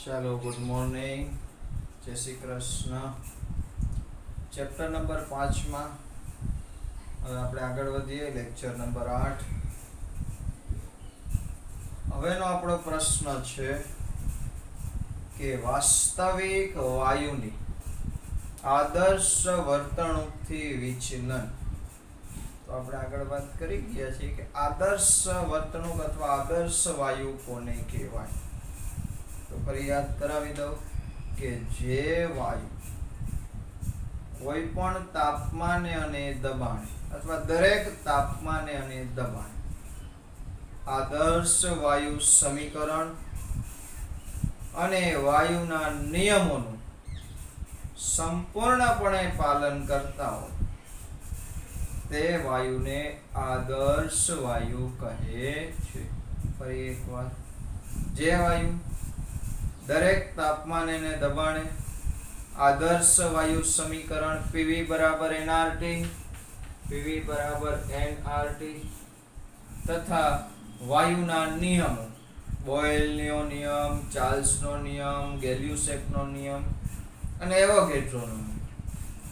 ચાલો good morning, જય Shri Krishna. Chapter number 5 માં હવે આપણે આગળ વધીએ. Lecture number 8. હવેનો આપણો પ્રશ્ન છે કે વાસ્તવિક વાયુની આદર્શ વર્તણૂકથી વિચલન. તો આપણે આગળ વાત કરી ગયા છીએ કે આદર્શ વર્તણૂક અથવા આદર્શ વાયુ કોને કહેવાય. તો ફરી યાદ કરાવી દઉં કે જે વાયુ કોઈ પણ તાપમાને અને દબાણે અથવા દરેક તાપમાને અને દબાણે આદર્શ વાયુ સમીકરણ અને વાયુના નિયમોનું સંપૂર્ણપણે પાલન કરતા હોય તે વાયુને આદર્શ વાયુ કહે છે. ફરી એકવાર, જે વાયુ દરેક તાપમાને અને દબાણે આદર્શ વાયુ સમીકરણ PV બરાબર nRT, PV બરાબર nRT તથા વાયુના નિયમો, બોયલનો નિયમ, ચાર્લ્સનો નિયમ, ગેલ્યુસેકનો નિયમ અને એવોગેડ્રોનો નિયમ,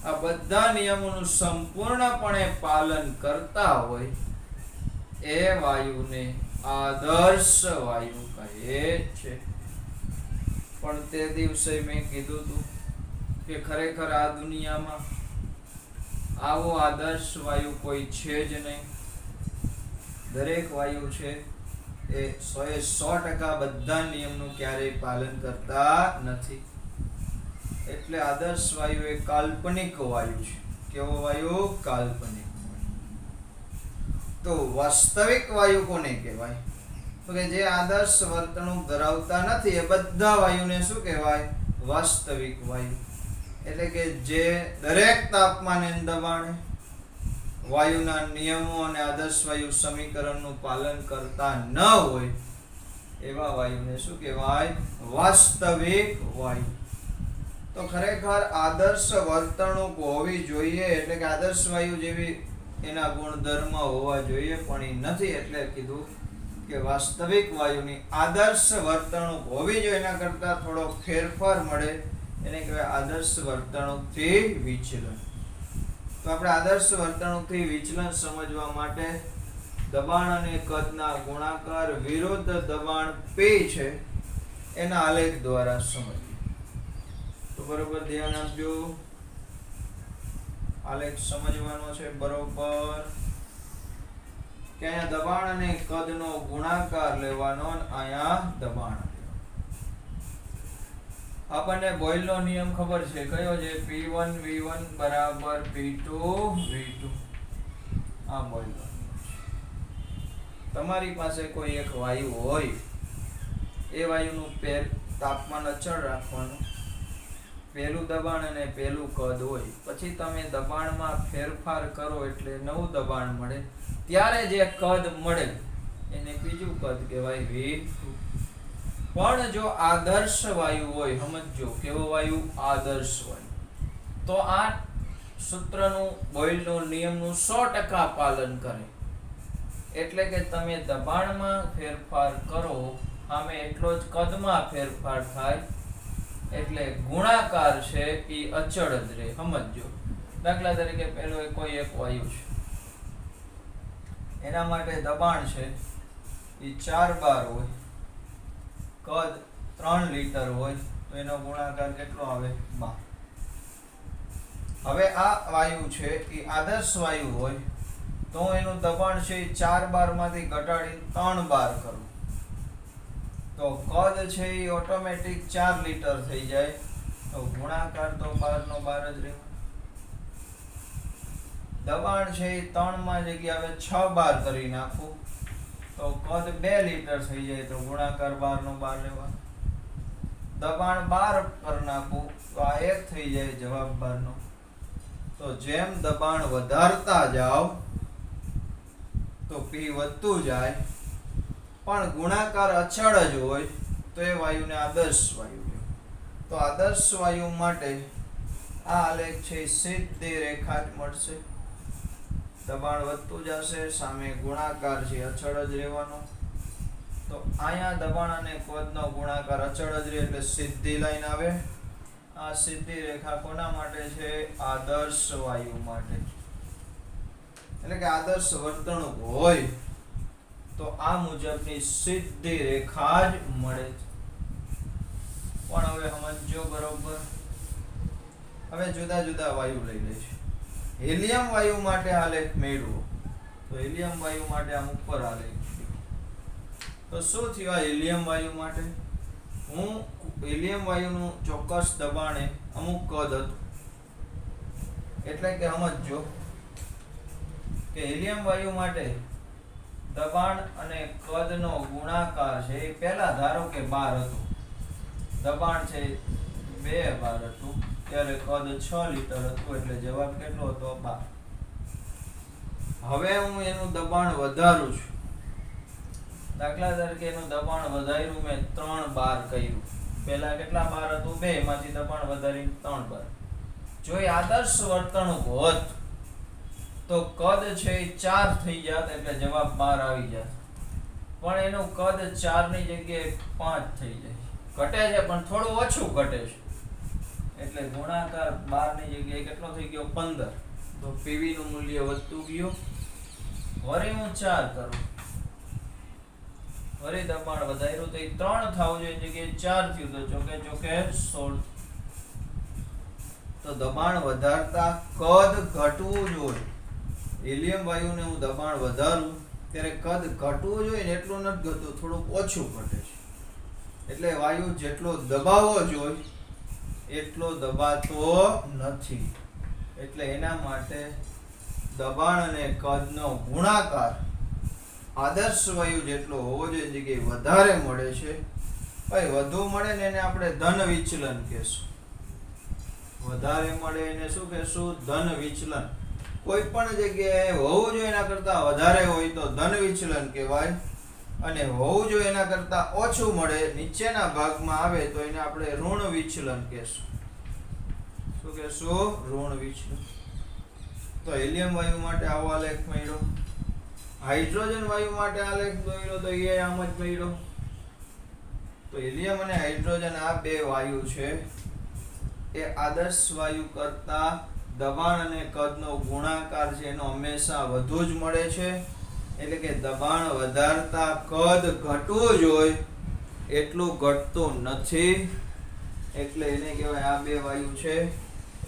આ બધા નિયમોનું સંપૂર્ણપણે પાલન કરતા હોય એ વાયુને આદર્શ વાયુ કહે છે. પણ તે દિવસે મેં કીધું હતું કે ખરેખર આ દુનિયામાં આવો આદર્શ વાયુ કોઈ છે જ નહીં. દરેક વાયુ છે એ 100% બધા નિયમનું ક્યારેય પાલન કરતા નથી. એટલે આદર્શ વાયુ એ કાલ્પનિક વાયુ છે. કેવો વાયુ? કાલ્પનિક. તો વાસ્તવિક વાયુ કોને કહેવાય? તો કે જે આદર્શ વર્તણૂક ધરાવતા નથી એ બધા વાયુને શું કહેવાય? વાસ્તવિક વાયુ. એટલે કે જે દરેક તાપમાને અને દબાણે વાયુના નિયમો અને આદર્શ વાયુ સમીકરણનું પાલન કરતા ન હોય એવા વાયુને શું કહેવાય? વાસ્તવિક વાયુ. તો ખરેખર આદર્શ વર્તણૂક હોવી જોઈએ, એટલે કે આદર્શ વાયુ જેવી એના ગુણધર્મ હોવા જોઈએ, પણ એ નથી. એટલે કીધું કે વાસ્તવિક વાયુની આદર્શ વર્તણૂક હોવી જોઈએ, એના કરતા થોડો ફેરફાર મળે એને કહેવાય આદર્શ વર્તણૂકથી વિચલન. તો આપણે આદર્શ વર્તણૂકથી વિચલન સમજવા માટે દબાણ અને કદના ગુણાકાર વિરુદ્ધ દબાણ P છે એના આલેખ દ્વારા સમજીએ. તો બરોબર ધ્યાન આપજો, આલેખ સમજવાનો છે બરોબર. કે અહીંયા દબાણ અને કદનો ગુણાકાર લેવાનો અને અહીંયા દબાણ. આપણને બોયલનો નિયમ ખબર છે, કયો છે? P1 V1 બરાબર P2 V2. આ બોયલનો નિયમ. તમારી પાસે કોઈ એક વાયુ હોય, એ વાયુનું તાપમાન અચળ રાખવાનું, પહેલું દબાણ અને પહેલું કદ હોય, પછી તમે દબાણમાં ફેરફાર કરો એટલે નવું દબાણ મળે, ત્યારે જે કદ મળે એને બીજું કદ કહેવાય V2. પણ જો આદર્શ વાયુ હોય, સમજો કેવો વાયુ? આદર્શ વાયુ. તો આ સૂત્રનું, બોયલનો નિયમનું 100% પાલન કરે. એટલે કે તમે દબાણમાં ફેરફાર કરો આમે એટલો જ કદમાં ફેરફાર થાય, એટલે ગુણાકાર છે એ અચળ જ રહે. સમજો, દાખલા તરીકે પેલો કોઈ એક વાયુ છે, એના માટે દબાણ છે એ 4 બાર હોય, કદ 3 લિટર હોય, તો એનો ગુણાકાર કેટલો આવે? 12. હવે આ વાયુ છે એ આદર્શ વાયુ હોય તો એનું દબાણ છે એ 4 બાર માંથી ઘટાડી 3 બાર કરું તો કદ છે એ ઓટોમેટિક 4 લિટર થઈ જાય. તો ગુણાકાર તો 12 નો 12 જ રહે. દબાણ છે એ 3 માં જગ્યાએ 6 બાર કરી નાખું તો કદ 2 લિટર થઈ જાય, તો ગુણાકાર 12 નો 12 લેવાનો. દબાણ 12 કરી નાખું તો આ 1 થઈ જાય, જવાબ 12 નો. તો જેમ દબાણ વધારતા જાવ તો P વધતું જાય, પણ ગુણાકાર અચળ જ હોય તો એ વાયુને આદર્શ વાયુ કહેવાય. તો આદર્શ વાયુ માટે આ આલેખ છે સીધી રેખા જ મળશે. દબાણ વધતું જશે, સામે ગુણાકાર છે અચળ જ રહેવાનો. તો તો અહીંયા દબાણ અને કદનો ગુણાકાર અચળ જ રહે એટલે સીધી લાઈન આવે. આ સીધી રેખા કોના માટે છે? આદર્શ વાયુ માટે. એટલે કે આદર્શ વર્તણૂક હોય તો આ મુજબની સીધી રેખા જ મળે છે. પણ હવે સમજો બરોબર. હવે જુદા જુદા વાયુ લઈ લઈશું. હિલિયમ વાયુ માટે આલેખ મેળવો. તો હિલિયમ વાયુ માટે આમ ઉપર આલેખ. તો શું થયું આ હિલિયમ વાયુ માટે? હું હિલિયમ વાયુનું ચોક્કસ દબાણે અમુક કદ હતું. એટલે કે સમજો કે હિલિયમ વાયુ માટે દબાણ અને કદનો ગુણાકાર છે એ પહેલા ધારો કે 12 હતું. દબાણ છે 2 bar હતું ત્યારે કદ 6 લિટર હતું એટલે જવાબ કેટલો હતો? 12. હવે હું એનું દબાણ વધારું છું. દાખલા તરીકે એનું દબાણ વધાર્યું મેં 3 bar કર્યું. પહેલા કેટલા બાર હતું? 2. એમાંથી દબાણ વધારીને 3 bar. જો એ આદર્શ વર્તણૂક હોત તો કદ છે એ 4 થઈ જાત એટલે જવાબ 12 આવી જાત. પણ એનું કદ 4 ની જગ્યાએ 5 થઈ જાય. ઘટે છે પણ થોડું ઓછું ઘટે છે એટલે ગુણાકાર 12 ની જગ્યાએ કેટલો થઈ ગયો? 15. તો PV નું મૂલ્ય વધતું ગયું. વળી હું 4 કરું. વળી દબાણ વધાર્યું તો એ 3 થવું જોઈએ જગ્યાએ 4 થયું તો ચોકે ચોકે 16. તો દબાણ વધારતા કદ ઘટવું જોઈએ. હિલિયમ વાયુને હું દબાણ વધારું ત્યારે કદ ઘટવું જોઈએ ને એટલું નથી ઘટતું, થોડું ઓછું ઘટે છે. એટલે વાયુ જેટલો દબાવવો જોઈએ એટલો દબાતો નથી. એટલે એના માટે દબાણ અને કદનો ગુણાકાર આદર્શ વાયુ જેટલો હોવો જોઈએ જગ્યાએ વધારે મળે છે. ભાઈ વધુ મળે ને એને આપણે ધન વિચલન કહેશું. વધારે મળે એને શું કહેશું? ધન વિચલન. કોઈ પણ જગ્યાએ હોવું જોઈએ એના કરતા વધારે હોય તો ધન વિચલન કહેવાય. અને હોવું જોઈએ એના કરતા ઓછું મળે નીચેના ભાગમાં આવે તો એને આપણે ઋણ વિચલન કહેશું. શું કહેશું? ઋણ વિચલન. તો હિલિયમ વાયુ માટે આવો આલેખ મળ્યો. હાઇડ્રોજન વાયુ માટે આલેખ દોર્યો તો એ આમ જ મળ્યો. તો હિલિયમ અને હાઇડ્રોજન આ બે વાયુ છે એ આદર્શ વાયુ કરતા દબાણ અને કદનો ગુણાકાર છે એનો હંમેશા વધુ જ મળે છે. એટલે કે દબાણ વધારતા કદ ઘટવું જોઈએ એટલું ઘટતું નથી. એટલે એને કહેવાય આ બે વાયુ છે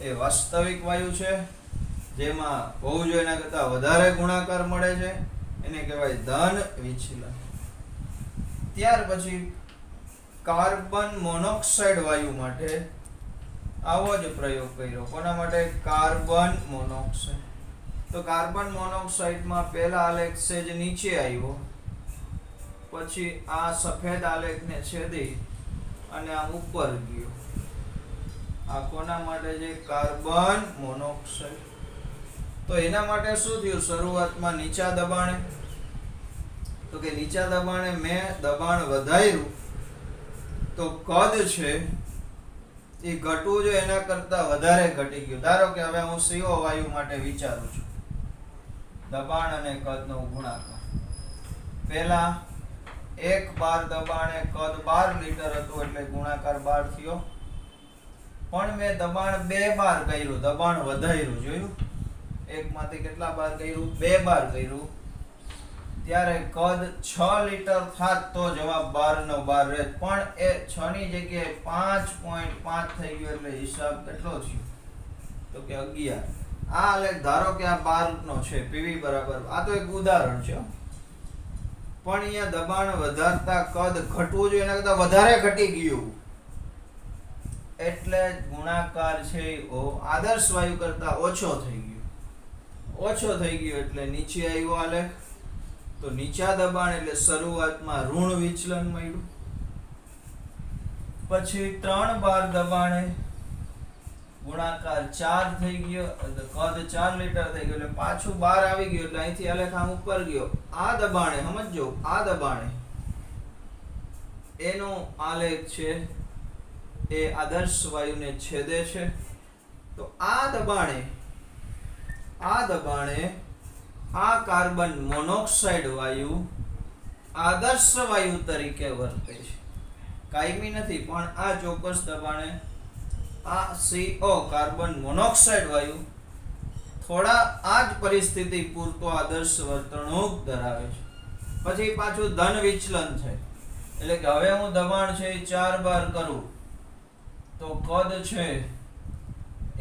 એ વાસ્તવિક વાયુ છે જેમાં હોવું જોઈએ એના કરતા વધારે ગુણાકાર મળે છે. એને કહેવાય ધન વિચલન. ત્યાર પછી કાર્બન મોનોક્સાઇડ વાયુ માટે આવો જ પ્રયોગ કર્યો. કોના માટે? Carbon monoxide. તો કાર્બન મોનોક્સાઇડમાં પહેલા આલેખ સેજ નીચે આવ્યો, પછી આ સફેદ આલેખને છેદી અને આ ઉપર ગયો. આ કોના માટે છે? Carbon monoxide. તો એના માટે શું થયું? શરૂઆતમાં નીચા દબાણે, તો કે નીચા દબાણે મેં દબાણ વધાર્યું તો કદ છે એ ઘટવું જોઈએ એના કરતા વધારે ઘટી ગયું. ધારો કે હવે હું CO વાયુ માટે વિચારું છું. દબાણ અને કદનો ગુણાકાર. પહેલા 1 bar દબાણે કદ 12 લિટર હતું એટલે ગુણાકાર 12 થયો. પણ મેં દબાણ 2 bar કર્યું, દબાણ વધાર્યું. જોયું? 1 માંથી કેટલા બાર કર્યું? 2 bar કર્યું. ત્યારે કદ 6 લિટર થાત તો જવાબ 12 નો 12 રહેત. પણ એ 6 ની જગ્યાએ 5.5 થઈ ગયો એટલે હિસાબ કેટલો થયો? તો કે 11. આ આલેખ ધારો કે આ 12 નો છે. PV બરાબર. આ તો એક ઉદાહરણ છે. પણ અહીંયા દબાણ વધારતા કદ ઘટવું જોઈએ એના કરતા વધારે ઘટી ગયું એટલે ગુણાકાર છે આદર્શ વાયુ કરતા ઓછો થઈ ગયો. ઓછો થઈ ગયો એટલે નીચે આવ્યો આલેખ. તો નીચા દબાણ એટલે શરૂઆતમાં ઋણ વિચલન મળ્યું. પછી 3 bar દબાણે ગુણાકાર 4 થઈ ગયો એટલે કદ 4 લિટર થઈ ગયો એટલે પાછું 12 આવી ગયું એટલે અહીંથી આલેખ આમ ઉપર ગયો. આ દબાણે સમજો, આ દબાણે એનો આલેખ છે એ આદર્શ વાયુને છેદે છે. તો આ દબાણે આ કાર્બન મોનોક્સાઇડ વાયુ આદર્શ વાયુ તરીકે વર્તે છે, કાયમી નથી, પણ આ ચોક્કસ દબાણે આ CO કાર્બન મોનોક્સાઇડ વાયુ થોડા આ જ પરિસ્થિતિ પૂરતો આદર્શ વર્તણૂક ધરાવે છે. પછી પાછું ધન વિચલન છે, એટલે કે હવે હું દબાણ છે 4 બાર કરું તો કદ છે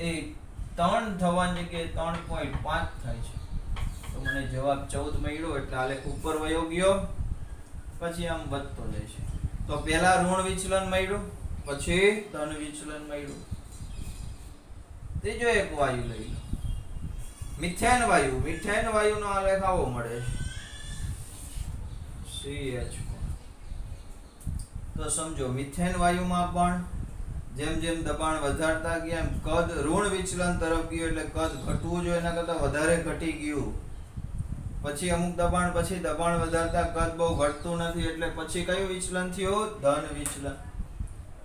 એ 3 થવાની જગ્યાએ 3.5 થાય છે. તો મને જવાબ 14 મળ્યો, એટલે આલેખ ઉપર વયો ગયો, પછી આમ વધતો જાય છે. તો પહેલા ઋણ વિચલન મળ્યું, પછી ધન વિચલન મળ્યું. ત્રીજો એક વાયુ લઈ લો, મિથેન વાયુ. મિથેન વાયુનો આલેખ આવો મળે છે CH4. તો સમજો મિથેન વાયુમાં પણ જેમ જેમ દબાણ વધારતા ગયા એમ કદ ઋણ વિચલન તરફ ગયું, એટલે કદ ઘટવું જોઈએ, એના કરતા વધારે ઘટી ગયું. પછી અમુક દબાણ પછી દબાણ વધારતા કદ બહુ ઘટતું નથી, એટલે પછી કયું વિચલન થયું? ધન વિચલન.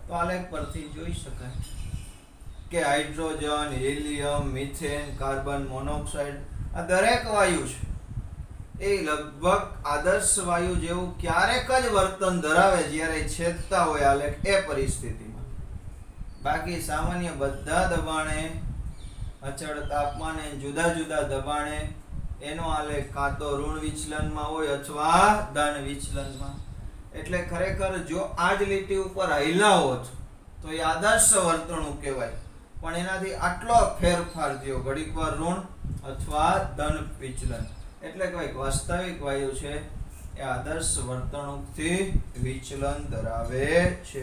તો આલેખ પરથી જોઈ શકાય કે hydrogen, helium, methane, carbon monoxide આ દરેક વાયુ છે એ લગભગ આદર્શ વાયુ જેવું ક્યારેક જ વર્તન ધરાવે જ્યારે છેદતા હોય આલેખ એ પરિસ્થિતિમાં. બાકી સામાન્ય બધા દબાણે, અચળ તાપમાને, જુદા જુદા દબાણે એનો આલેખ કાં તો ઋણ વિચલનમાં હોય અથવા ધન વિચલનમાં. એટલે ખરેખર જો આ જ લીટી ઉપર હાલ્યા હોત તો એ આદર્શ વર્તણૂક કહેવાય, પણ એનાથી આટલો ફેરફાર થયો, ઘડીક વાર ઋણ અથવા ધન વિચલન, એટલે કહેવાય વાસ્તવિક વાયુ છે એ આદર્શ વર્તણૂકથી વિચલન ધરાવે છે.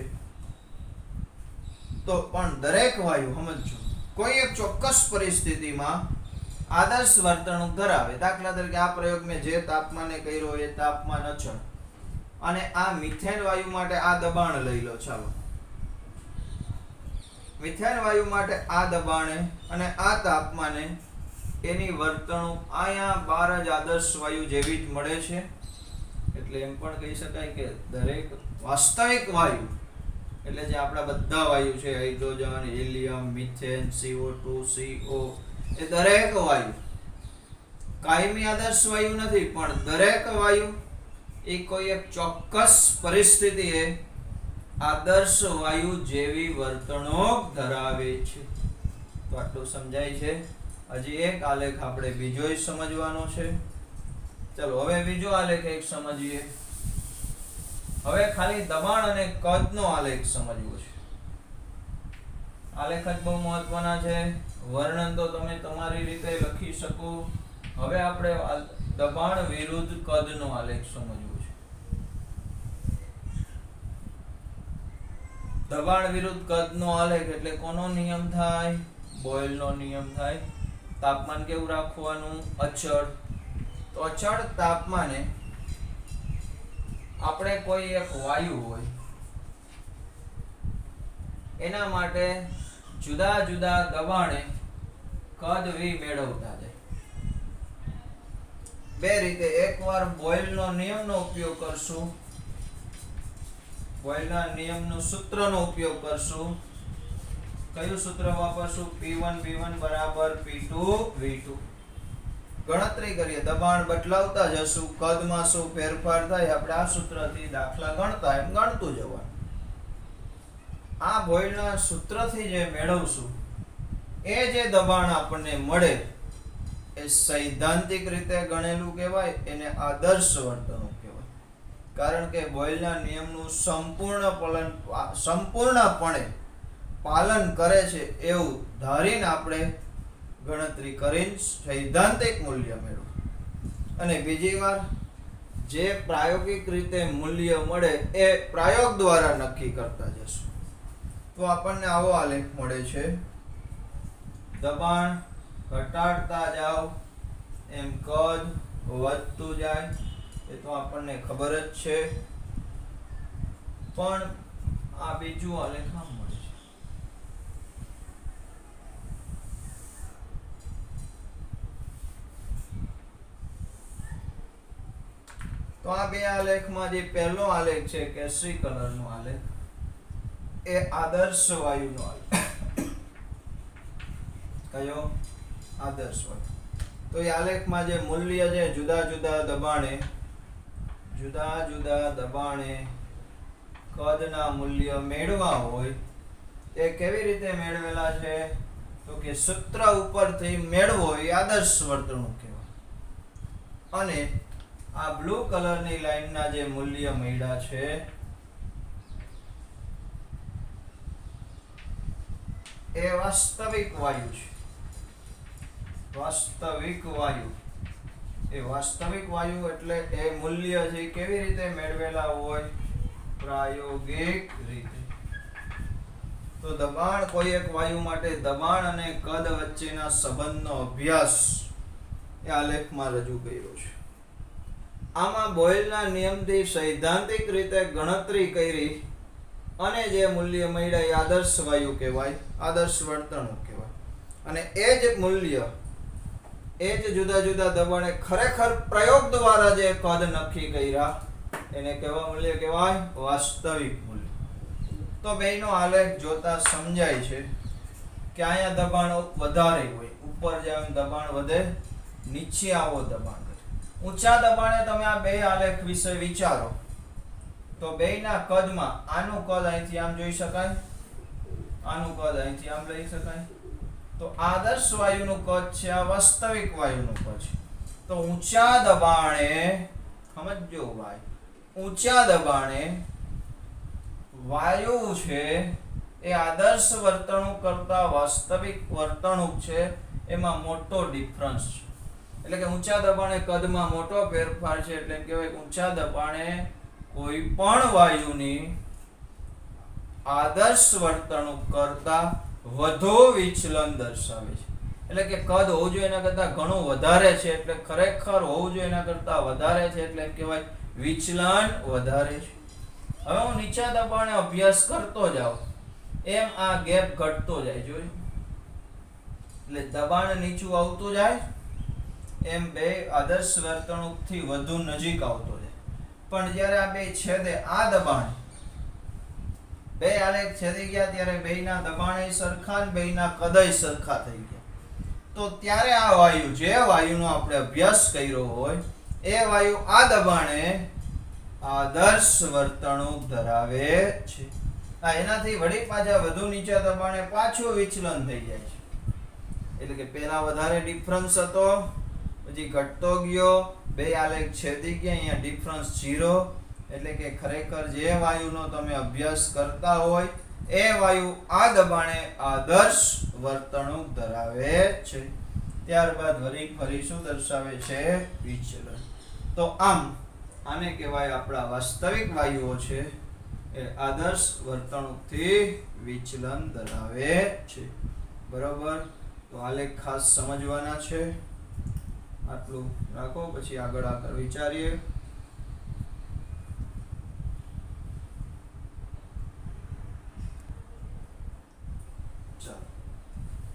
તો પણ દરેક વાયુ સમજો કોઈ એક ચોક્કસ પરિસ્થિતિમાં આદર્શ વર્તણૂક ધરાવે. દાખલા તરીકે આ પ્રયોગ મેં જે તાપમાને કર્યો એ તાપમાન અચળ, અને આ મિથેન વાયુ માટે આ દબાણ લઈ લો. ચાલો મિથેન વાયુ માટે આ દબાણે અને આ તાપમાને એની વર્તણૂક અહીંયા 12 જ આદર્શ વાયુ જેવી જ મળે છે. એટલે એમ પણ કહી શકાય કે દરેક વાસ્તવિક વાયુ, એટલે જે આપણા બધા વાયુ છે, hydrogen, helium, methane, CO2, CO, એ દરેક વાયુ કાયમી આદર્શ વાયુ નથી, પણ દરેક વાયુ એ કોઈ એક ચોક્કસ પરિસ્થિતિએ આદર્શ વાયુ જેવી વર્તણૂક ધરાવે છે. તો આટલું સમજાય છે. હજી એક આલેખ આપણે બીજો સમજવાનો છે. ચલો હવે બીજો આલેખ એક સમજીએ. હવે ખાલી દબાણ અને કદનો આલેખ સમજવો છે. આલેખ જ બહુ મહત્વના છે. વર્ણન તો તમે તમારી રીતે લખી શકો. હવે આપણે દબાણ વિરુદ્ધ કદનો આલેખ સમજવો છે. દબાણ વિરુદ્ધ કદનો આલેખ એટલે કોનો નિયમ થાય? બોયલનો નિયમ થાય. તાપમાન કેવું રાખવાનું? અચળ. તો અચળ તાપમાને આપણે કોઈ એક વાયુ હોય એના માટે જુદા જુદા દબાણે કદ V મેળવતા જાય. બે રીતે, એકવાર બોયલનો નિયમનો ઉપયોગ કરશું, બોયલના નિયમનું સૂત્રનો ઉપયોગ કરશું. કયું સૂત્ર વાપરશું? P1 V1 બરાબર P2 V2. ગણતરી કરીએ, દબાણ બદલાવતા જશું, કદમાં શું ફેરફાર થાય આપણે આ સૂત્રથી દાખલા ગણતા એમ ગણતું જવાનું. આ બોયલના સૂત્રથી જે મેળવશું એ જે દબાણ આપણને મળે એ સૈદ્ધાંતિક રીતે ગણેલું કહેવાય, એને આદર્શ વર્તણૂક કહેવાય. કારણ કે બોયલના નિયમનું સંપૂર્ણપણે પાલન કરે છે એવું ધારીને આપણે ગણતરી કરીને સૈદ્ધાંતિક મૂલ્ય મેળવો. અને બીજી વાર જે પ્રાયોગિક રીતે મૂલ્ય મળે એ પ્રયોગ દ્વારા નક્કી કરતા જશું. તો આપણને આવો આલેખ મળે છે. દબાણ ઘટાડતા જાઓ એમ કદ વધતું જાય, એ તો આપણને ખબર જ છે. પણ આ બીજું આલેખ આમ મળે છે. તો આ બે આલેખમાં જે પહેલો આલેખ છે કેસરી કલરનો આલેખ એ આદર્શ વાયુનો આલેખ. કયો? આદર્શ વાયુ. તો એ આલેખમાં જે મૂલ્ય છે જુદા જુદા દબાણે जुदा जुदा दबाणे कदना मूल्य मेळवा होय ते केवी रीते मेळवेला छे तो के सूत्र उपरथी मेळवो ए आदर्श वर्तणूक कहेवाय अने आ ब्लू कलर नी लाइन ना जे मूल्य मळ्या छे ए वास्तविक वायु छे वास्तविक वायु ए वास्तविक वायु एटले ए मूल्य जे केवी रीते मेळवेला होय प्रायोगिक रीते तो दबाण कोई एक वायु माटे दबाण अने कद वच्चेना संबंधनो अभ्यास ए आलेख में रजू कर्यो छे आमा बोयलना नियमथी सैद्धांतिक रीते गणतरी करी अने जे मूल्य मळ्या ए आदर्श वायु कहेवाय आदर्श वर्तणूक कहेवाय अने ए ज मूल्य ए ज जुदा जुदा दबाणे खरेखर प्रयोग द्वारा जे कद नक्की कर्या एने केवा मूल्य कहेवाय वास्तविक मूल्य तो बेनो आलेख जोता समजाय छे के आया दबाण वधारे होय ऊपर जेम दबाण वधे नीचे आवो दबाण वधे ऊंचा दबाणे तमे आ बे आलेख विषय विचारो तो बेना कदमां आनु कद અહીંથી આમ જોઈ શકાય આનું કદ અહીંથી આમ લઈ શકાય तो आदर्श वायुનું કદ છે આ વાસ્તવિક વાયુનું કદ છે તો ઊંચા દબાણે સમજો ભાઈ ઊંચા દબાણે वायु छे ए आदर्श वर्तणूक करता वास्तविक वर्तणूक छे एमां मोटो डिफरन्स छे એટલે કે ઊંચા દબાણે કદમાં મોટો ફેરફાર છે એટલે કહેવાય કે ઊંચા દબાણે કોઈ પણ વાયુની આદર્શ વર્તણૂક કરતા વધુ વિચલન દર્શાવે છે એટલે કે કદ હોવું જોઈએ એના કરતા ઘણું વધારે છે એટલે ખરેખર હોવું જોઈએ એના કરતા વધારે છે એટલે કહેવાય વિચલન વધારે છે હવે હું નીચા દબાણે અભ્યાસ કરતો જાઉં એમ આ ગેપ ઘટતો જાય જોયું એટલે દબાણ નીચું આવતું જાય એમ બે આદર્શ વર્તણૂકથી વધુ નજીક આવતો જાય પણ જ્યારે આ બે છેદે આ દબાણ બે આલેખ છેદી ગયા ત્યારે બેયના દબાણે સરખા ને બેયના કદય સરખા થઈ ગયા તો ત્યારે આ વાયુ જે વાયુનો આપણે અભ્યાસ કર્યો હોય એ વાયુ આ દબાણે आदर्श वर्तणूक धरावे छे आ एनाथी वडी पाछा વધુ નીચા દબાણે પાછું વિચલન થઈ જાય છે એટલે કે પહેલા વધારે ડિફરન્સ હતો પછી ઘટતો ગયો બે આલેખ છેદી ગયા અહીંયા ડિફરન્સ 0 એટલે કે ખરેખર જે વાયુનો તમે અભ્યાસ કરતા હોય એ વાયુ આ દબાણે આદર્શ વર્તણૂક ધરાવે છે ત્યારબાદ ફરી શું દર્શાવે છે વિચલન તો આમ आने कहेवाय आपड़ा वास्तविक वायुओ छे ए आदर्श वर्तणूकथी विचलन धरावे छे बराबर तो आलेख खास समजवाना छे आटलू राखो पछी आगळ विचारीए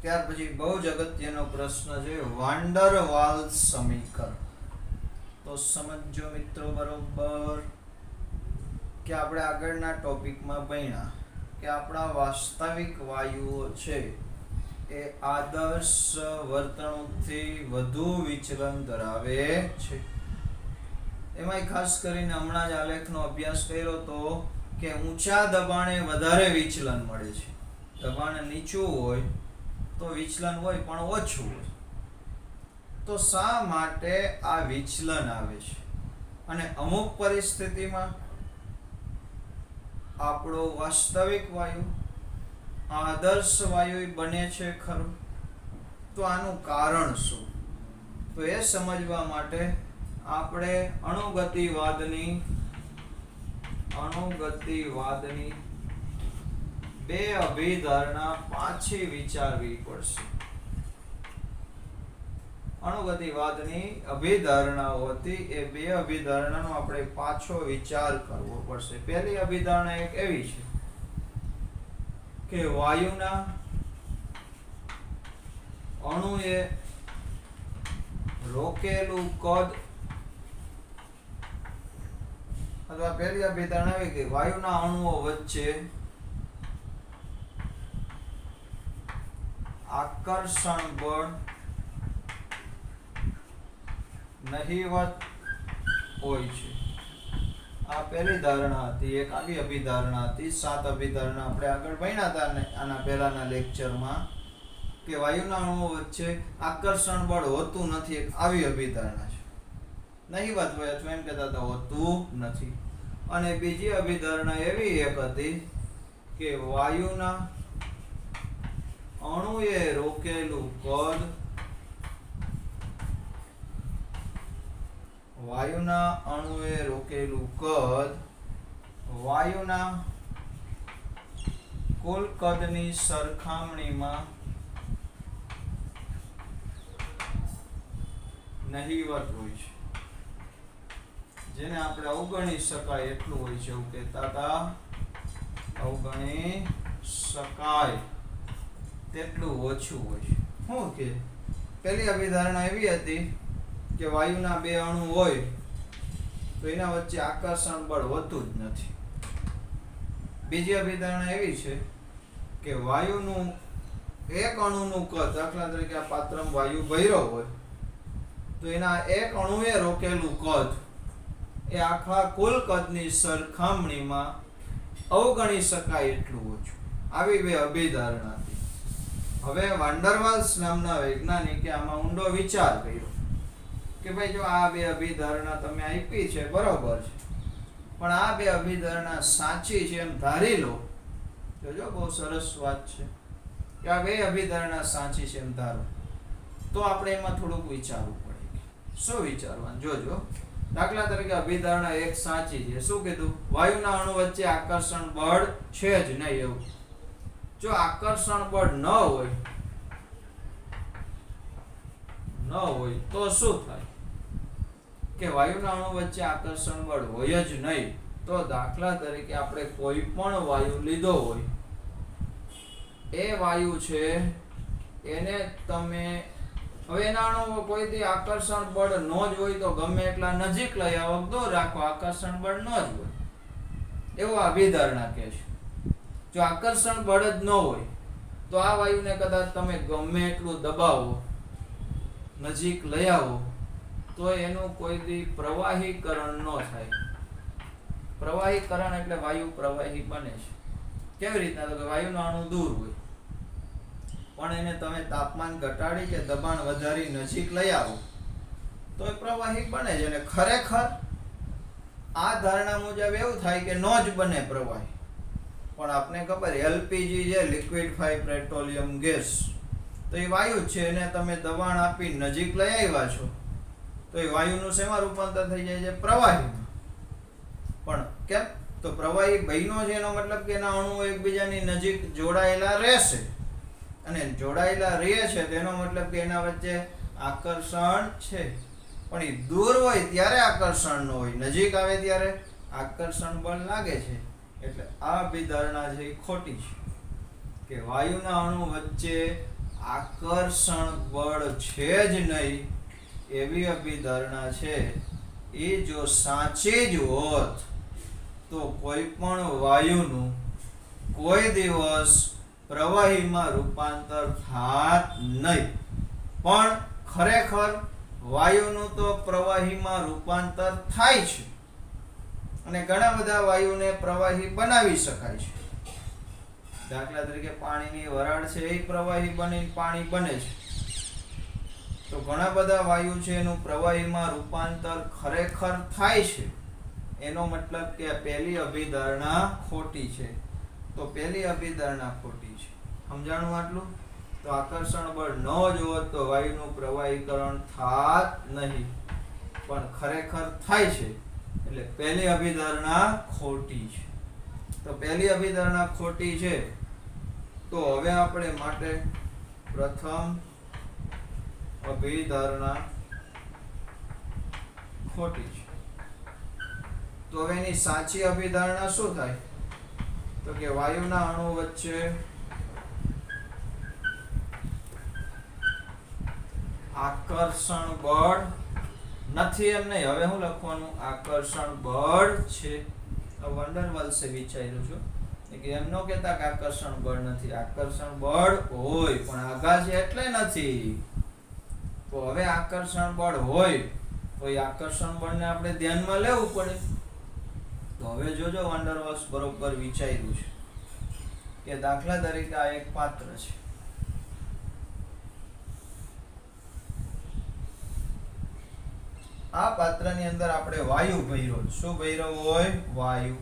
त्यार पछी बहु अगत्यनो प्रश्न छे वांडर वाल्स समीकरण तो समझो मित्रों बरोबर कि આપણે આગળના ટોપિકમાં ભણ્યા કે આપણા વાસ્તવિક વાયુઓ છે એ આદર્શ વર્તણૂકથી વધુ વિચલન ધરાવે છે એમાંય ખાસ કરીને હમણાં જ આલેખનો અભ્યાસ કર્યો તો કે ઊંચા દબાણે વધારે વિચલન મળે છે દબાણ નીચું હોય તો વિચલન હોય પણ ઓછું હોય तो शा माटे आ विचलन आवे छे अने अमुक परिस्थितिमां आपणो वास्तविक वायु आदर्श वायु बने छे खरो तो आनुं कारण शुं तो ए समजवा माटे आपणे अणुगतिवादनी बे अभिधारणा पाછી विचारवी पड़शे अणुगतिवादनी अभिधारणाओ हती ए बे अभिधारणानो आपणे पाछो विचार करवो पड़शे पहली अभिधारणा एक एवी छे के वायुना अणुए रोकेलू कद अथवा पहली अभिधारणा एवी के वायुना अणुओ वच्चे आकर्षण बळ नहीवत होय छे આ પહેલી ધારણા હતી, એક આવી અભિધારણા હતી. 7 અભિધારણા આપણે આગળ ભણ્યા હતા ને આના પહેલાના લેક્ચરમાં કે વાયુના અણુઓ વચ્ચે આકર્ષણ બળ હોતું નથી. એક આવી અભિધારણા છે. નહીં વાત હોય અથવા એમ કહેતા હતા હોતું નથી. અને બીજી અભિધારણા એવી એક હતી કે વાયુના અણુએ રોકેલું કદ, વાયુના અણુએ રોકેલું કદ વાયુના કુલ કદની સરખામણીમાં નહિવત હોય છે. જેને આપણે અવગણી શકાય એટલું હોય છે એવું કહેતા હતા. અવગણી શકાય તેટલું ઓછું હોય છે. શું કે પહેલી અભિધારણા એવી હતી કે વાયુના બે અણુ હોય તો એના વચ્ચે આકર્ષણ બળ હોતું જ નથી. બીજી અભિધારણા એવી છે કે વાયુનું એક અણુનું કદ, દાખલા તરીકે આ પાત્રમાં વાયુ ભર્યો હોય તો એના એક અણુએ રોકેલું કદ એ આખા કુલ કદની સરખામણીમાં અવગણી શકાય એટલું ઓછું. આવી બે અભિધારણા હતી. હવે વાન્ડરવાલ્સ નામના વૈજ્ઞાનિકે આમાં ઊંડો વિચાર કર્યો કે ભાઈ જો આ બે અભિધારણા તમે આપી છે બરોબર છે, પણ આ બે અભિધારણા સાચી છે એમ ધારી લો. જોજો બહુ સરસ વાત છે કે આ બે અભિધારણા સાચી છે એમ ધારો તો આપણે એમાં થોડુંક વિચારવું પડે. શું વિચારવાનું? જોજો. દાખલા તરીકે અભિધારણા એક સાચી છે. શું કીધું? વાયુના અણુ વચ્ચે આકર્ષણ બળ છે જ નહીં એવું. જો આકર્ષણ બળ ન હોય તો શું થાય કે વાયુના અણુ વચ્ચે આકર્ષણ બળ હોય જ નહીં તો દાખલા તરીકે આપણે કોઈ પણ વાયુ લીધો હોય, એ વાયુ છે એને તમે હવે એના અણુઓ કોઈથી આકર્ષણ બળ ન જ હોય તો ગમે એટલા નજીક લઈ આવો, દૂર રાખો, આકર્ષણ બળ ન જ હોય એવો અભિધારણા કહે છે. જો આકર્ષણ બળ જ ન હોય તો આ વાયુને કદાચ તમે ગમે એટલું દબાવો, નજીક લઈ આવો તો એનું કોઈથી પ્રવાહીકરણ ન થાય. પ્રવાહીકરણ એટલે વાયુ પ્રવાહી બને છે. કેવી રીતના? તો કે વાયુનો અણુ દૂર હોય પણ એને તમે તાપમાન ઘટાડી કે દબાણ વધારી નજીક લઈ આવો તો એ પ્રવાહી બને છે. અને ખરેખર આ ધારણા મુજબ એવું થાય કે ન જ બને પ્રવાહી. પણ આપને ખબર એલપીજી છે, લિક્વિડ ફાઇવ પેટ્રોલિયમ ગેસ, તો એ વાયુ છે. એને તમે દબાણ આપી નજીક લઈ આવ્યા છો તો એ વાયુનું શેમાં રૂપાંતર થઈ જાય છે? પ્રવાહીમાં. પણ કેમ? તો પ્રવાહી બન્યો છે એનો મતલબ કે એના અણુઓ એકબીજાની નજીક જોડાયેલા રહેશે, અને જોડાયેલા રહે છે તેનો મતલબ કે એના વચ્ચે આકર્ષણ છે. પણ એ દૂર હોય ત્યારે આકર્ષણ ન હોય, નજીક આવે ત્યારે આકર્ષણ બળ લાગે છે. એટલે આ અભિધારણા છે એ ખોટી છે કે વાયુના અણુ વચ્ચે આકર્ષણ બળ છે જ નહીં એવી અભિધારણા છે એ જો સાચી જ હોત તો કોઈ પણ વાયુનું કોઈ દિવસ પ્રવાહીમાં રૂપાંતર થાત નહીં. પણ ખરેખર વાયુનું તો પ્રવાહીમાં રૂપાંતર થાય છે અને ઘણા બધા વાયુને પ્રવાહી બનાવી શકાય છે. દાખલા તરીકે પાણીની વરાળ છે એ પ્રવાહી બની પાણી બને છે. તો ઘણા બધા વાયુ છે એનું પ્રવાહીમાં રૂપાંતર ખરેખર થાય છે. એનો મતલબ કે પહેલી અભિધારણા ખોટી છે. તો પહેલી અભિધારણા ખોટી છે. સમજાણું આટલું? તો આકર્ષણ બળ ન જ હોત તો વાયુનું પ્રવાહીકરણ થાત નહીં, પણ ખરેખર થાય છે. એટલે પહેલી અભિધારણા ખોટી છે. તો પહેલી અભિધારણા ખોટી છે. તો હવે આપણે માટે પ્રથમ અભિધારણા ખોટી છે. તો હવે એની સાચી અભિધારણા શું થાય? તો કે વાયુના અણુ વચ્ચે આકર્ષણ બળ નથી એમ નહીં. હવે હું લખવાનું? આકર્ષણ બળ છે. વંડરવાલ્સે વિચાર્યું છું કે એમ ન કહેતા કે આકર્ષણ બળ નથી. આકર્ષણ બળ હોય પણ આઘા છે એટલે નથી. તો હવે આકર્ષણ બળ હોય તો એ આકર્ષણ બળને આપણે ધ્યાનમાં લેવું પડે. તો હવે જોજો વંડરવોલ્સ બરોબર વિચાર્યું છે કે દાખલા તરીકે આ એક પાત્ર છે, આ પાત્રની અંદર આપણે વાયુ ભર્યો, શું ભર્યો હોય? વાયુ.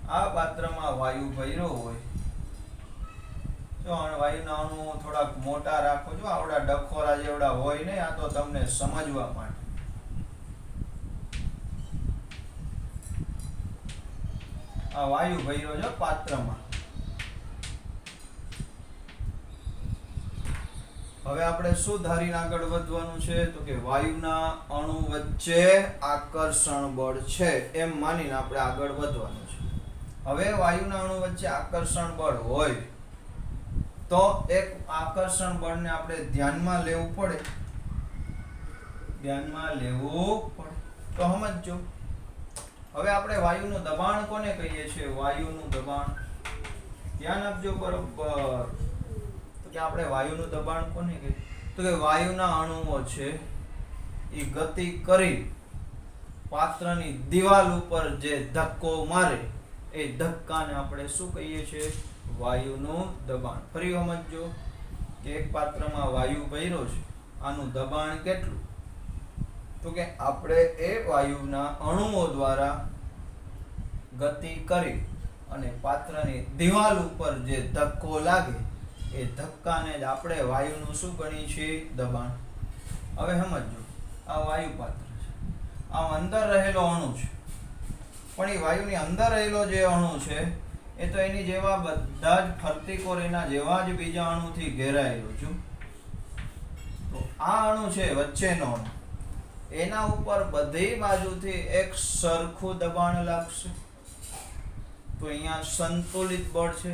આ પાત્રમાં વાયુ ભર્યો હોય, જો વાયુના અણુ થોડાક મોટા રાખો, જો આવડા ડખોરા જેવડા હોય ને, આ તો તમને સમજવા માટે. આ વાયુ ભર્યો છે પાત્રમાં. હવે આપણે શું ધારીને આગળ વધવાનું છે? તો કે વાયુના અણુ વચ્ચે આકર્ષણ બળ છે એમ માનીને આપણે આગળ વધવાનું છે. હવે વાયુના અણુ વચ્ચે આકર્ષણ બળ હોય તો એક આકર્ષણ બળને આપણે ધ્યાનમાં લેવું પડે. તો સમજો. હવે આપણે વાયુનું દબાણ કોને કહીએ છીએ? વાયુનું દબાણ. ધ્યાન આપજો બરોબર. તો કે આપણે વાયુનું દબાણ કોને કહીએ? તો કે વાયુના અણુઓ છે એ ગતિ કરી પાત્રની દિવાલ ઉપર જે ધક્કો મારે એ ધક્કાને આપણે શું કહીએ છીએ? વાયુનું દબાણ. ફરી સમજો કે એક પાત્રમાં વાયુ ભર્યો છે, આનું દબાણ કેટલું? તો કે આપણે એ વાયુના અણુઓ દ્વારા ગતિ કરી અને પાત્રની દિવાલ ઉપર જે ધક્કો લાગે એ ધક્કાને જ આપણે વાયુનું શું ગણીએ છીએ? દબાણ. હવે સમજો, આ વાયુ પાત્ર છે, આ અંદર રહેલો અણુ છે, પણ એ વાયુની અંદર રહેલો જે અણુ છે એ તો એની જેવા બધા જ ફરતી કોર એના જેવા જ બીજા અણુથી ઘેરાયેલો છે. તો આ અણુ છે વચ્ચેનો અણુ, એના ઉપર બધી બાજુથી એક સરખું દબાણ લાગશે. તો અહીંયા સંતુલિત બળ છે,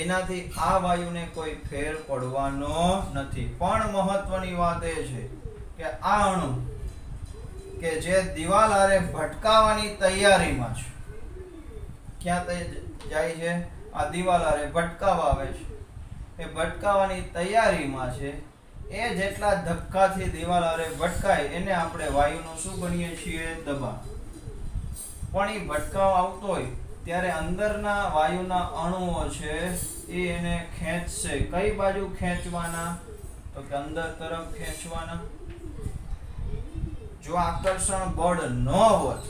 એનાથી આ વાયુને કોઈ ફેર પડવાનો નથી. પણ મહત્વની વાત એ છે કે આ અણુ કે જે દિવાલ હારે ભટકાવાની તૈયારીમાં છે, ક્યાં જાય છે? આ દિવાલ હારે ભટકાવા આવે છે. એ ભટકાવાની તૈયારીમાં છે, એ જેટલા ધક્કાથી દિવાલ હારે ભટકાય એને આપણે વાયુનું શું ગણીએ છીએ? દબાણ. પણ એ ભટકાવા આવતો હોય ત્યારે અંદરના વાયુના અણુઓ છે એ એને ખેંચશે. કઈ બાજુ ખેંચવાના? તો કે અંદર તરફ ખેંચવાના. જો આકર્ષણ બળ ન હોત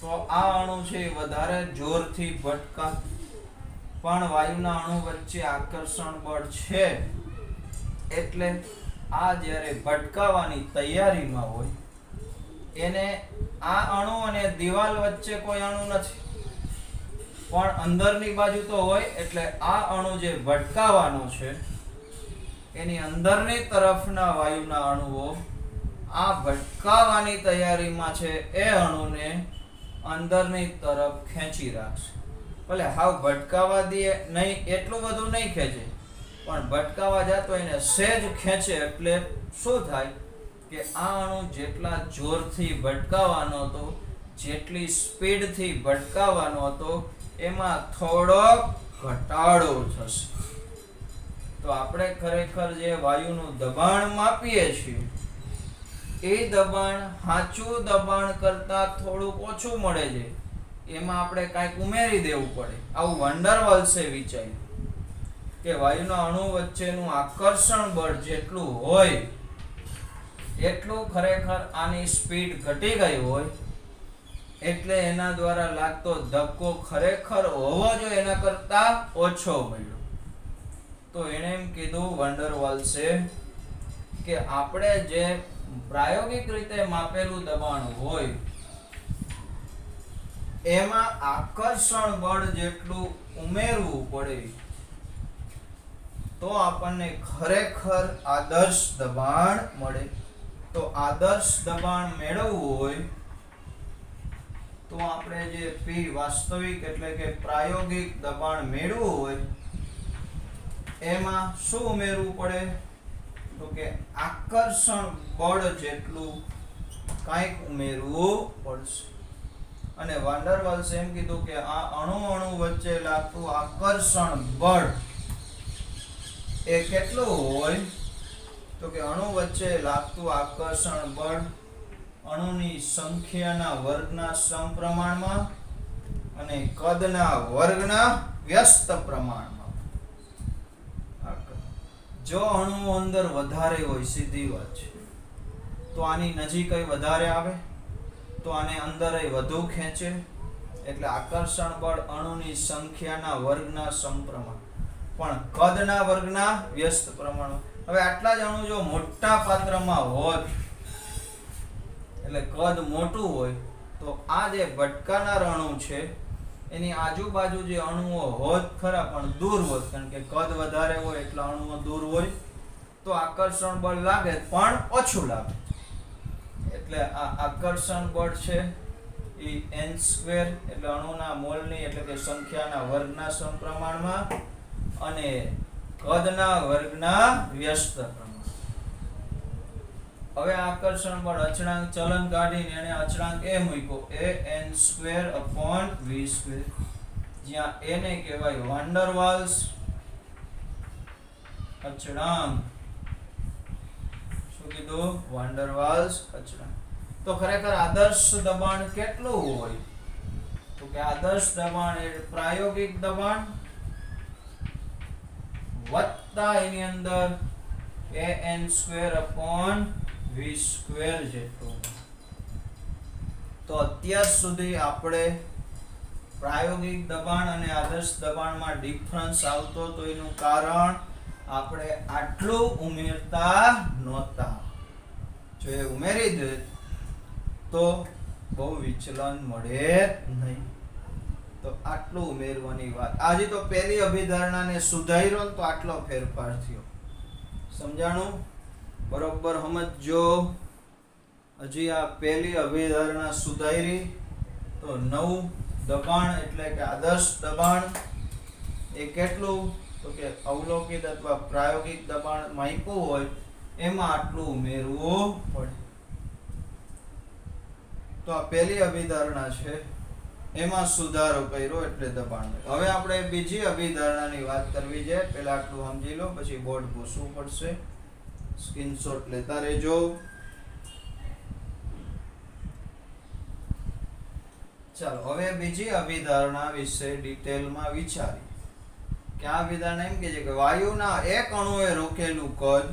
તો આ અણુ છે એ વધારે જોરથી ભટકાત. પણ વાયુના અણુ વચ્ચે આકર્ષણ બળ છે એટલે આ જ્યારે ભટકાવાની તૈયારીમાં હોય એને આ અણુ અને દિવાલ વચ્ચે કોઈ અણુ નથી, પણ અંદરની બાજુ તો હોય એટલે આ અણુ જે ભટકાવાનો છે એની અંદરની તરફના વાયુના અણુઓ આ ભટકાવાની તૈયારીમાં છે એ અણુને અંદરની તરફ ખેંચી રાખશે. ભલે હાવ ભટકાવા દે નહીં, એટલું બધું નહીં ખેંચે, પણ ભટકાવા જતો એને સહેજ ખેંચે એટલે શું થાય કે આ અણુ જેટલા જોરથી ભટકાવાનો હતો, જેટલી સ્પીડથી ભટકાવાનો હતો એમાં થોડો ઘટાડો થશે. તો આપણે ખરેખર જે વાયુનું દબાણ માપીએ છીએ એ દબાણ સાચું દબાણ કરતા થોડુંક ઓછું મળે છે, એમાં આપણે કાંઈક ઉમેરી દેવું પડે. આવું વંડરવોલ્સે વિચાર્યું કે વાયુના અણુ વચ્ચેનું આકર્ષણ બળ જેટલું હોય એટલું ખરેખર આની સ્પીડ ઘટી ગઈ હોય એટલે એના દ્વારા લાગતો ધક્કો ખરેખર હોવો જોઈએ એના કરતા ઓછો મળ્યો. તો એણે એમ કીધું વંડરવોલ્સે કે આપણે જે પ્રાયોગિક રીતે માપેલું દબાણ હોય એમાં આકર્ષણ બળ જેટલું ઉમેરવું પડે તો આપણને ખરેખર આદર્શ દબાણ મળે. તો આદર્શ દબાણ મેળવવું હોય તો આપણે જે P વાસ્તવિક એટલે કે પ્રાયોગિક દબાણ મેળવવું હોય એમાં શું ઉમેરવું પડે? તો કે આકર્ષણ બળ જેટલું કંઈક ઉમેરવું પડશે. અને વાન્ડરવાલ્સે એમ કીધું કે આ અણુ વચ્ચે લાગતું આકર્ષણ બળ એ કેટલું હોય? તો કે અણુ વચ્ચે લાગતું આકર્ષણ બળ અણુની સંખ્યાના વર્ગના સમપ્રમાણમાં અને કદના વર્ગના વ્યસ્ત પ્રમાણમાં. જો અણુ અંદર વધારે હોય, સીધી વાત છે, તો આની નજીક વધારે આવે તો આને અંદર વધુ ખેંચે, એટલે આકર્ષણ બળ અણુની સંખ્યાના વર્ગના સમપ્રમાણ પણ કદના વર્ગના વ્યસ્ત પ્રમાણ. હવે આટલા જ અણુ જો મોટા પાત્રમાં હોત, એટલે કદ મોટું હોય, તો આ જે ભટકાનાર અણુ છે એની આજુબાજુ જે અણુઓ હોત ખરા પણ દૂર હોત, કારણ કે કદ વધારે હોય એટલે અણુઓ દૂર હોય, તો આકર્ષણ બળ લાગે પણ ઓછું લાગે. એટલે આ આકર્ષણ બળ છે એ n2 એટલે અણુના મોલની એટલે કે સંખ્યાના વર્ગના સમપ્રમાણમાં અને કદના વર્ગના વ્યસ્ત પ્રમાણ. હવે આકર્ષણ બળ અચળાંક ચલન કાઢીને એને અચળાંક એ મૂક્યો an2/v², જ્યાં a ને કહેવાય વાન ડર વાલ્સ અચળાંક. શું કીધું? વાન ડર વાલ્સ અચળાંક. તો ખરેખર આદર્શ દબાણ કેટલું હોય? તો કે આદર્શ દબાણ એ પ્રાયોગિક દબાણ વત્તા એની અંદર an2/v² જેટલું. તો અત્યાર સુધી આપણે પ્રાયોગિક દબાણ અને આદર્શ દબાણમાં ડિફરન્સ આવતો તો એનું કારણ આપણે આટલું ઉમેરતા નહોતા. જો એ ઉમેરી દે તો બહુ વિચલન મળે નહીં. તો આટલું ઉમેરવાની વાત. આજે તો પહેલી અભિધારણાને સુધાર્યો તો આટલો ફેરફાર થયો. સમજાણું? બરોબર સમજો. હજી આ પહેલી અભિધારણા સુધારી તો નવું દબાણ એટલે કે આદર્શ દબાણ એ કેટલું? તો કે અવલોકિત અથવા પ્રાયોગિક દબાણ માપ્યું હોય એમાં આટલું ઉમેરવું પડે. તો આ પહેલી અભિધારણા છે, એમાં સુધારો કર્યો એટલે દબાણ. હવે આપણે બીજી અભિધારણાની વાત કરવી છે. પહેલા આટલું સમજી લો, પછી બોર્ડ પૂછવું પડશે. સ્ક્રીનશોટ લેતા રહેજો. ચાલો હવે બીજી અભિધારણા વિશે ડિટેલમાં વિચારી. કે આ અભિધારણા એમ કહે છે કે વાયુના એક અણુએ રોકેલું કદ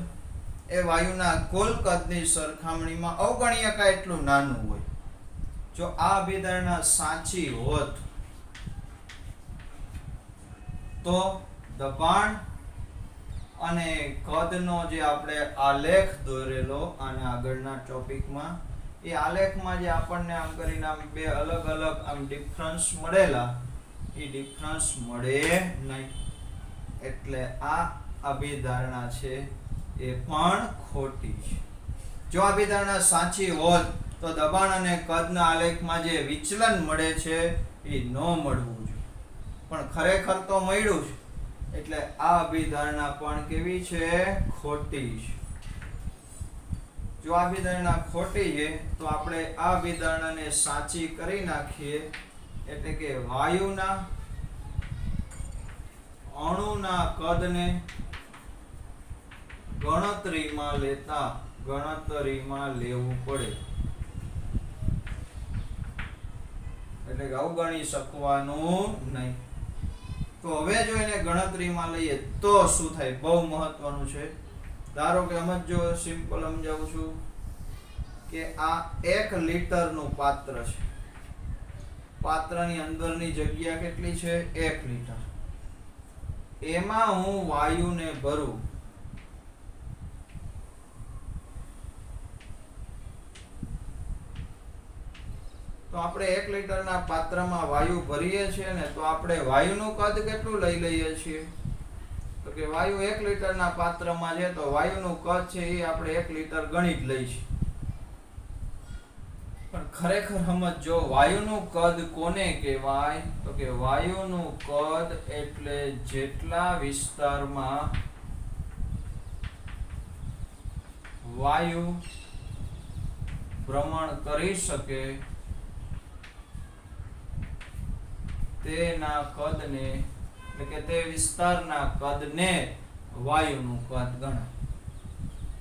એ વાયુના કુલ કદની સરખામણીમાં અવગણ્ય કાંઈ એટલું નાનું હોય. જો આ અભિધારણા સાચી હોત તો દબાણ અને કદનો જે આપણે આલેખ દોરેલો આના આગળના ટોપિકમાં, એ આલેખમાં જે આપણને આમ કરીને આમ બે અલગ અલગ આમ ડિફરન્સ મળેલા, એ ડિફરન્સ મળે નહીં. એટલે આ અભિધારણા છે એ પણ ખોટી છે. જો અભિધારણા સાચી હોત તો દબાણ અને કદના આલેખમાં જે વિચલન મળે છે એ ન મળવું જોઈએ, પણ ખરેખર તો મળ્યું છે. એટલે આ અભિધારણા પણ કેવી છે? ખોટી છે. જો આ અભિધારણા ખોટી છે તો આપણે આ અભિધારણાને સાચી કરી નાખીએ. એટલે કે વાયુના અણુના કદને ગણતરીમાં લેવું પડે, એટલે કે અવગણી શકવાનું નહીં. તો હવે જો એને ગણતરીમાં લઈએ તો શું થાય? બહુ મહત્વનું છે. ધારો કે સમજો, સિમ્પલ સમજાવું છું કે આ 1 લીટરનું પાત્ર છે. પાત્રની અંદરની જગ્યા કેટલી છે? 1 લીટર. એમાં હું વાયુને ભરું. તો આપણે 1 લીટરના પાત્રમાં વાયુ ભરીએ છીએ ને, તો આપણે વાયુનું કદ કેટલું લઈ લઈએ છીએ? તો કે વાયુ 1 લીટરના પાત્રમાં છે તો વાયુનું કદ છે એ આપણે 1 લીટર ગણી જ લઈશું. પણ ખરેખર સમજો, વાયુનું કદ કોને કહેવાય? તો કે વાયુનું કદ એટલે જેટલા વિસ્તારમાં વાયુ ભ્રમણ કરી શકે તેના કદને, એટલે કે તે વિસ્તારના કદને વાયુનું કદ ગણાય.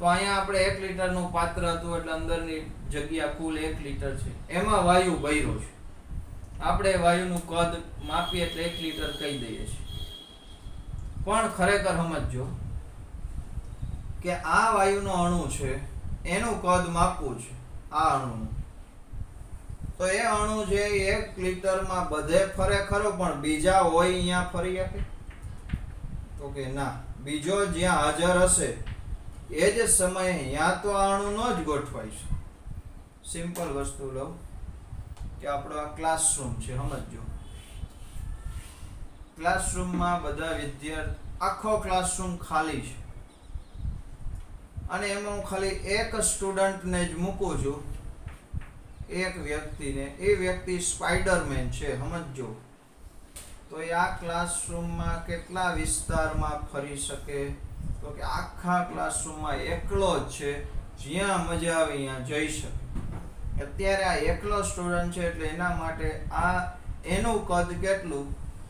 તો અહીંયા આપણે 1 લીટરનું પાત્ર હતું એટલે અંદરની જગ્યા કુલ 1 લીટર છે. એમાં વાયુ ભર્યો છે. આપણે વાયુનું કદ માપીએ એટલે 1 લીટર કહી દઈએ છીએ. પણ ખરેખર સમજજો કે આ વાયુનો અણુ છે એનું કદ માપવું છે. આ અણુનું તો એ અણુ છે 1 લીટરમાં બધે ફરે ખરો, પણ બીજા હોય અહીંયા ફરી શકે? તો કે ના, બીજો જ્યાં હાજર હશે એ જ સમયે અહીંયા તો આ અણુનો જ ગોઠવાય છે. સિમ્પલ વસ્તુ લઉં કે આપણો આ ક્લાસરૂમ છે, સમજજો. ક્લાસરૂમમાં બધા વિદ્યાર્થી, આખો ક્લાસરૂમ ખાલી છે અને એમાં હું ખાલી એક સ્ટુડન્ટને જ મૂકું છું, એક વ્યક્તિને. એ વ્યક્તિ સ્પાઈડરમેન છે, સમજજો. તો એ આ ક્લાસરૂમમાં કેટલા વિસ્તારમાં ફરી શકે? તો કે આખા ક્લાસરૂમમાં એકલો જ છે, જ્યાં મજા આવે ત્યાં જઈ શકે. અત્યારે આ એકલો સ્ટુડન્ટ છે એટલે એના માટે આ એનું કદ કેટલું?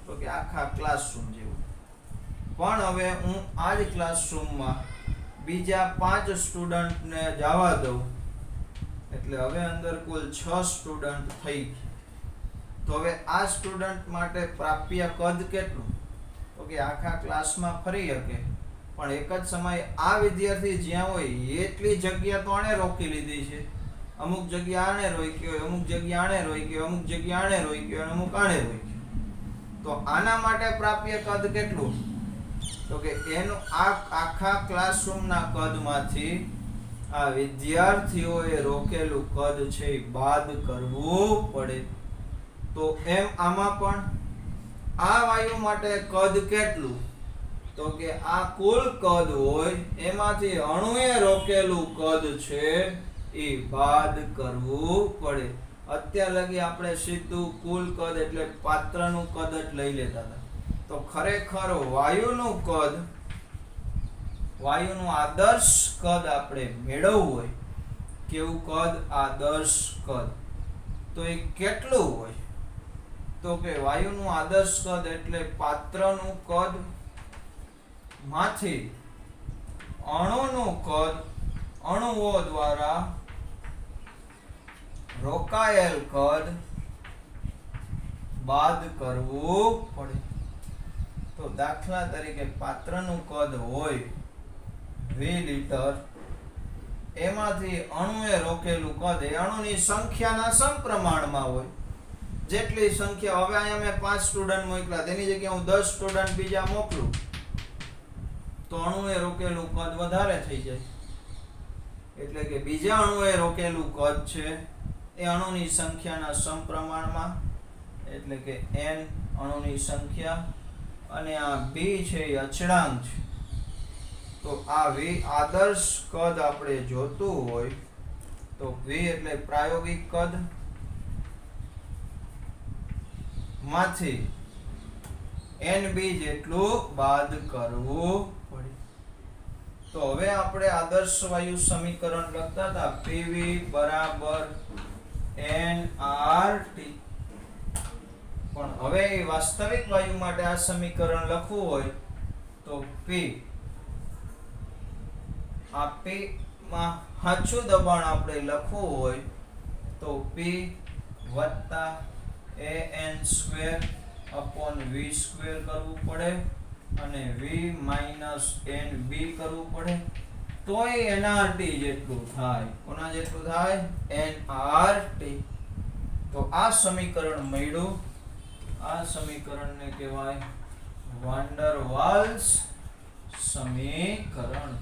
તો કે આખા ક્લાસરૂમ જેવું. પણ હવે હું આ જ ક્લાસરૂમમાં બીજા 5 સ્ટુડન્ટને જવા દઉં એટલે હવે અંદર કુલ 6 સ્ટુડન્ટ થઈ ગયા. તો હવે આ સ્ટુડન્ટ માટે પ્રાપ્ય કદ કેટલું? તો કે આખા ક્લાસમાં ફરી શકે, પણ એક જ સમયે આ વિદ્યાર્થી જ્યાં હોય એટલી જગ્યા તો આણે રોકી લીધી છે. અમુક જગ્યા આણે રોકી હોય, અમુક જગ્યા આણે રોકી હોય, અમુક જગ્યા આણે રોકી હોય, અમુક આણે રોકી. તો આના માટે પ્રાપ્ય કદ કેટલું? તો કે એનું આખા ક્લાસરૂમના કદમાંથી આ વિદ્યાર્થીઓએ રોકેલું કદ છે એ બાદ કરવું પડે. તો એમ આમાં પણ આ વાયુ માટે કદ કેટલું? તો કે આ કુલ કદ હોય એમાંથી અણુએ રોકેલું કદ છે એ બાદ કરવું પડે. અત્યાર લગી આપણે સીધું કુલ કદ એટલે પાત્રનું કદ જ લઈ લેતા હતા. તો ખરેખર વાયુનું કદ, વાયુનું આદર્શ કદ આપણે મેળવવું હોય, કેવું કદ? આદર્શ કદ. તો એ કેટલું હોય? તો કે વાયુનું આદર્શ કદ એટલે પાત્રનું કદ માંથી અણુનું કદ, અણુઓ દ્વારા રોકાયેલ કદ બાદ કરવું પડે. તો દાખલા તરીકે પાત્રનું કદ હોય 20 લીટર, એમાંથી અણુએ રોકેલું કદ એ અણુની સંખ્યાના સમપ્રમાણમાં હોય. જેટલી સંખ્યા, હવે અહીંયા મેં 5 સ્ટુડન્ટ મોકલા, તેની જગ્યાએ હું 10 સ્ટુડન્ટ બીજા મોકલું તો અણુએ રોકેલું કદ વધારે થઈ જાય. એટલે કે બીજા અણુએ રોકેલું કદ છે એ અણુની સંખ્યાના સમપ્રમાણમાં, એટલે કે n અણુની સંખ્યા, અને આ b છે એ અચળાંક છે. તો આ v આદર્શ કદ આપણે જોતું હોય તો v એટલે પ્રાયોગિક કદ માંથી nb જેટલું બાદ કરવું પડે. તો હવે આપણે આદર્શ વાયુ સમીકરણ લખતા હતા pv બરાબર nRT. પણ હવે વાસ્તવિક વાયુ માટે આ સમીકરણ લખવું હોય તો p, આ p માં સાચું દબાણ આપણે લખવું હોય તો p વત્તા an² કરવું પડે અને v માઇનસ nb કરવું પડે. તોય nRT જેટલું થાય. કોના જેટલું થાય? nRT. તો આ સમીકરણ મળ્યું. આ સમીકરણને કહેવાય વાન ડર વાલ્સ સમીકરણ.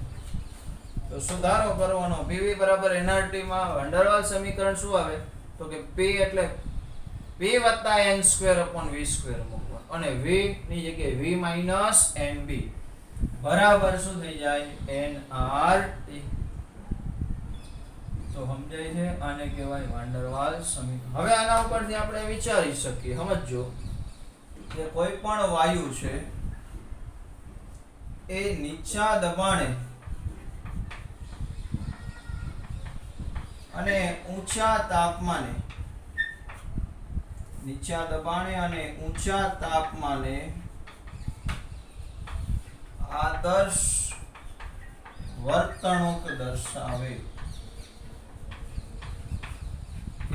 તો સુધારો કરવાનો. PV બરાબર nRT માં વાન ડર વાલ્સ સમીકરણ શું આવે? તો કે P એટલે p વત્તા n² upon v² મૂકવાનું અને v ની જગ્યાએ v માઇનસ nb બરાબર શું થઈ જાય? nRT. તો સમજાય છે? આને કહેવાય વાન ડર વાલ્સ સમીકરણ. હવે આના ઉપરથી આપણે વિચારી શકીએ, સમજો કે કોઈ પણ વાયુ છે એ નીચા દબાણે અને ઊંચા તાપમાને, નીચા દબાણે અને ઊંચા તાપમાને આદર્શ વર્તણૂક દર્શાવે.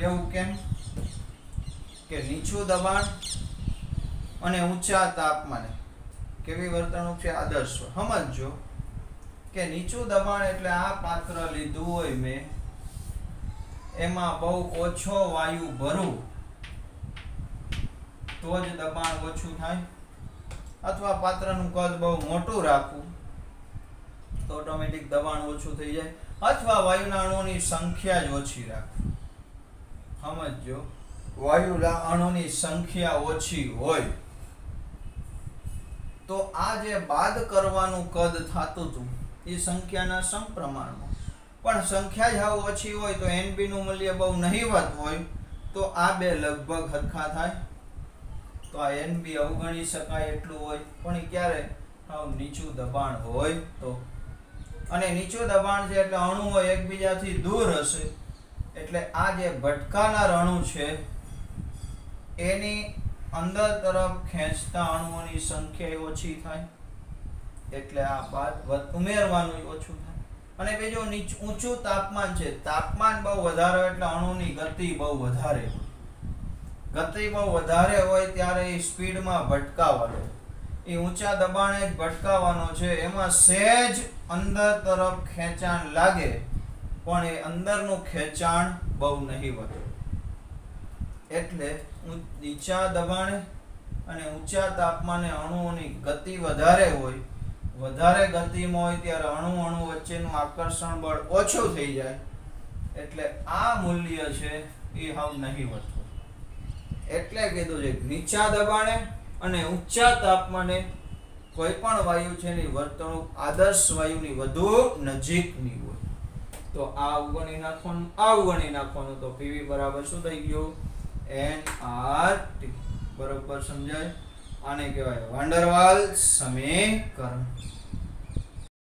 એવું કેમ કે નીચું દબાણ અને ઊંચા તાપમાને કેવી વર્તણૂક છે? આદર્શ. સમજો કે નીચું દબાણ એટલે આ પાત્ર લીધું હોય મેં, એમાં બહુ ઓછો વાયુ ભરું તો જ દબાણ ઓછું થાય, અથવા પાત્રનું કદ બહુ મોટું રાખવું તો ઓટોમેટિક દબાણ ઓછું થઈ જાય, અથવા વાયુના અણુઓની સંખ્યા જ ઓછી રાખવી. સમજો વાયુના અણુની સંખ્યા ઓછી હોય તો આ જે બાદ કરવાનું કદ થતું હતું એ સંખ્યાના સમપ્રમાણમાં, પણ સંખ્યા જ હાવ ઓછી હોય તો NB નું મૂલ્ય બહુ નહીવત હોય તો આ બે લગભગ સરખા થાય. તો આ NB અવગણી શકાય એટલું હોય, પણ એ ક્યારે? હાવ નીચું દબાણ હોય તો. અને નીચું દબાણ છે એટલે અણુઓ એકબીજાથી દૂર હશે, એટલે આ જે ભટકાનાર અણુ છે એની અંદર તરફ ખેંચતા અણુઓની સંખ્યા ઓછી થાય, એટલે આ બાદ ઉમેરવાનું ઓછું થાય. અને બીજું ઊંચું તાપમાન છે, તાપમાન બહુ વધારે એટલે અણુની ગતિ બહુ વધારે હોય. ગતિ બહુ વધારે હોય ત્યારે એ સ્પીડમાં ભટકાવાનો, એ ઊંચા દબાણે જ ભટકાવાનો છે. એમાં સહેજ અંદર તરફ ખેંચાણ લાગે પણ એ અંદરનું ખેંચાણ બહુ નહીવત. એટલે નીચા દબાણે અને ઊંચા તાપમાને અણુઓની ગતિ વધારે હોય, વધારે ગતિમાં હોય ત્યારે અણુ વચ્ચેનું આકર્ષણ બળ ઓછું થઈ જાય, એટલે આ મૂલ્ય છે એ હાવ નહીવત હોય. એટલે કીધું છે નીચા દબાણે અને ઊંચા તાપમાને કોઈ પણ વાયુ છે એની વર્તણૂક આદર્શ વાયુની વધુ નજીકની હોય. તો આ અવગણી નાખવાનું, આ અવગણી નાખવાનું, તો PV બરાબર શું થઈ ગયું? nRT. બરોબર સમજાય? આને કહેવાય વાન ડર વાલ્સ સમીકરણ.